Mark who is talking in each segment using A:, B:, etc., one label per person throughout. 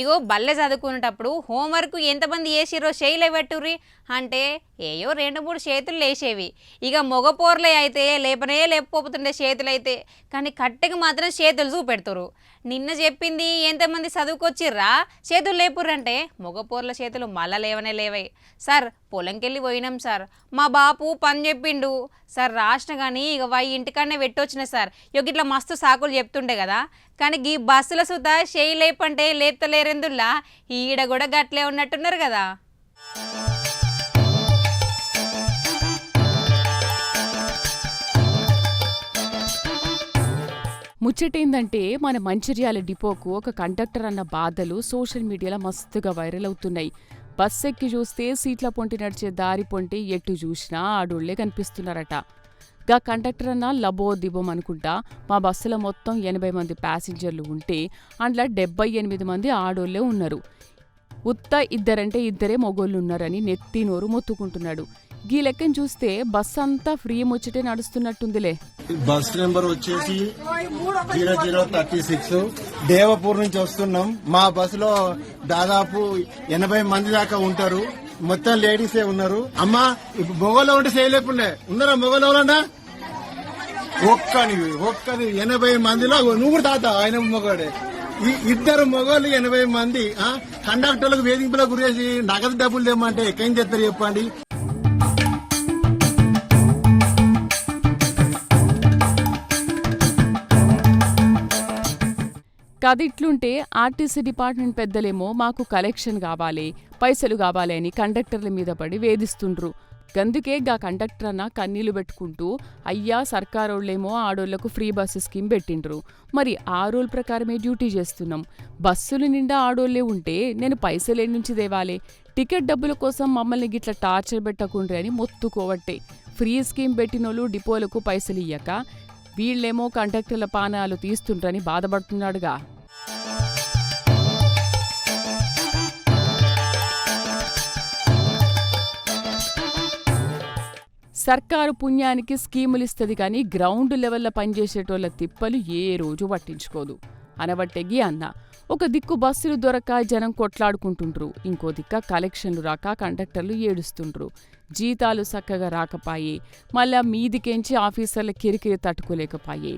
A: ఇగో బల్లె చదువుకునేటప్పుడు హోంవర్క్ ఎంతమంది చేసిరో చేయలే పెట్టుర్రి అంటే ఏయో 2-3 చేతులు లేచేవి. ఇక మగపోర్లే అయితే లేపనే లేకపోతుండే చేతులైతే, కానీ కట్టెకి మాత్రం చేతులు చూపెడుతురు. నిన్న చెప్పింది ఎంతమంది చదువుకొచ్చిర్రా చేతులు లేపుర్రంటే మగపోర్ల చేతులు మళ్ళా లేవనే లేవాయి. సార్ పొలంకెళ్ళి పోయినాం సార్, మా బాపు పని చెప్పిండు సార్ రాసిన కానీ ఇక ఇంటికాడనే పెట్టొచ్చిన సార్. ఇట్లా మస్తు సాకులు చెప్తుండే కదా, కానీ ఈ బస్సుల సుత చేయి లేపంటే లేపుతలేరెందుల్లా ఈడ కూడా గట్లే ఉన్నట్టున్నారు కదా.
B: ముచ్చటేందంటే మన మంచిర్యాల డిపోకు ఒక కండక్టర్ అన్న బాధలు సోషల్ మీడియాలో మస్తుగా వైరల్ అవుతున్నాయి. బస్ ఎక్కి చూస్తే సీట్ల పొంటి నడిచే దారి పొంటి ఎట్టు చూసినా ఆడోళ్లే కనిపిస్తున్నారట. గా కండక్టర్ అన్న లబో దిబోం అనుకుంటా మా బస్సులో మొత్తం 80 మంది ప్యాసింజర్లు ఉంటే అందులో 78 మంది ఆడోళ్లే ఉన్నారు. ఉత్త ఇద్దరంటే ఇద్దరే మొగోళ్ళున్నారని నెత్తి నోరు మొత్తుకుంటున్నాడు. గీ లెక్కను చూస్తే బస్ అంతా ఫ్రీ ముచ్చటే నడుస్తున్నట్టుందిలే.
C: బస్ నెంబర్ వచ్చేసి 0036 దేవపూర్ నుంచి వస్తున్నాం. మా బస్సులో దాదాపు 80 మంది దాకా ఉంటారు. మొత్తం లేడీసే ఉన్నారు. అమ్మా ఇప్పుడు మొగలో ఉంటే చేయలేకుండే ఉన్నారా? మొగలోనా ఒక్కని 80 మందిలో నువ్వు తాత ఆయన మొగడే. ఈ ఇద్దరు మొగోళ్ళు 80 మంది కండక్టర్లకు వేధింపులకు గురేసి నగదు డబ్బులు తెమ్మంటే ఎక్కడి చేస్తారు చెప్పండి.
B: కదిట్లుంటే ఆర్టీసీ డిపార్ట్మెంట్ పెద్దలేమో మాకు కలెక్షన్ కావాలి, పైసలు కావాలి అని కండక్టర్ల మీద పడి వేధిస్తుండ్రు. గందుకే గా కండక్టర్ అన్న కన్నీళ్లు పెట్టుకుంటూ అయ్యా సర్కారోళ్లేమో ఆడోళ్లకు ఫ్రీ బస్సు స్కీమ్ పెట్టిండ్రు, మరి ఆ రూల్ ప్రకారమే డ్యూటీ చేస్తున్నాం. బస్సులు నిండా ఆడోళ్లే ఉంటే నేను పైసలేడి నుంచి దేవాలే, టికెట్ డబ్బుల కోసం మమ్మల్ని గిట్ల టార్చర్ పెట్టకుండ్రి అని మొత్తుకోవట్టే. ఫ్రీ స్కీమ్ పెట్టినోళ్ళు డిపోలకు పైసలు ఇయ్యక వీళ్లేమో కండక్టర్ల పానాలు తీస్తుండ్రని బాధపడుతున్నాడుగా. సర్కారు పుణ్యానికి స్కీములిస్తది కానీ గ్రౌండ్ లెవెల్లో పనిచేసేటోళ్ల తిప్పలు ఏ రోజు పట్టించుకోదు అనబట్టెగి అన్న. ఒక దిక్కు బస్సులు దొరక్క జనం కొట్లాడుకుంటుండ్రు, ఇంకో దిక్క కలెక్షన్లు రాక కండక్టర్లు ఏడుస్తుండ్రు. జీతాలు చక్కగా రాకపాయే, మళ్ళా మీదికెంచి ఆఫీసర్ల కిరికిరి తట్టుకోలేకపాయే.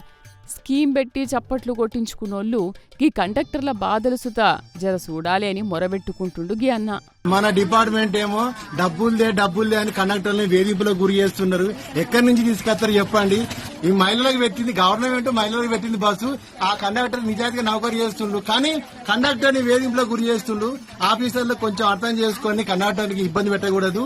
B: స్కీమ్ పెట్టి చప్పట్లు కొట్టించుకున్నోళ్ళు గీ కండక్టర్ల బాధలు సుత జర చూడాలి అని మొరబెట్టుకుంటుండు గీ అన్న.
C: మన డిపార్ట్మెంట్ ఏమో డబ్బుల్దే అని కండక్టర్ని వేధింపులకు గురి చేస్తున్నారు. ఎక్కడి నుంచి తీసుకొస్తారు చెప్పండి. ఈ మహిళలకు పెట్టింది గవర్నమెంట్, మహిళలకు పెట్టింది బస్సు. ఆ కండక్టర్ నిజాయితీగా నౌకరీ చేస్తుండ్రు, కానీ కండక్టర్ ని వేధింపులకు గురి చేస్తుండ్రు. ఆఫీసర్లు కొంచెం అర్థం చేసుకొని కండక్టర్ కి ఇబ్బంది పెట్టకూడదు.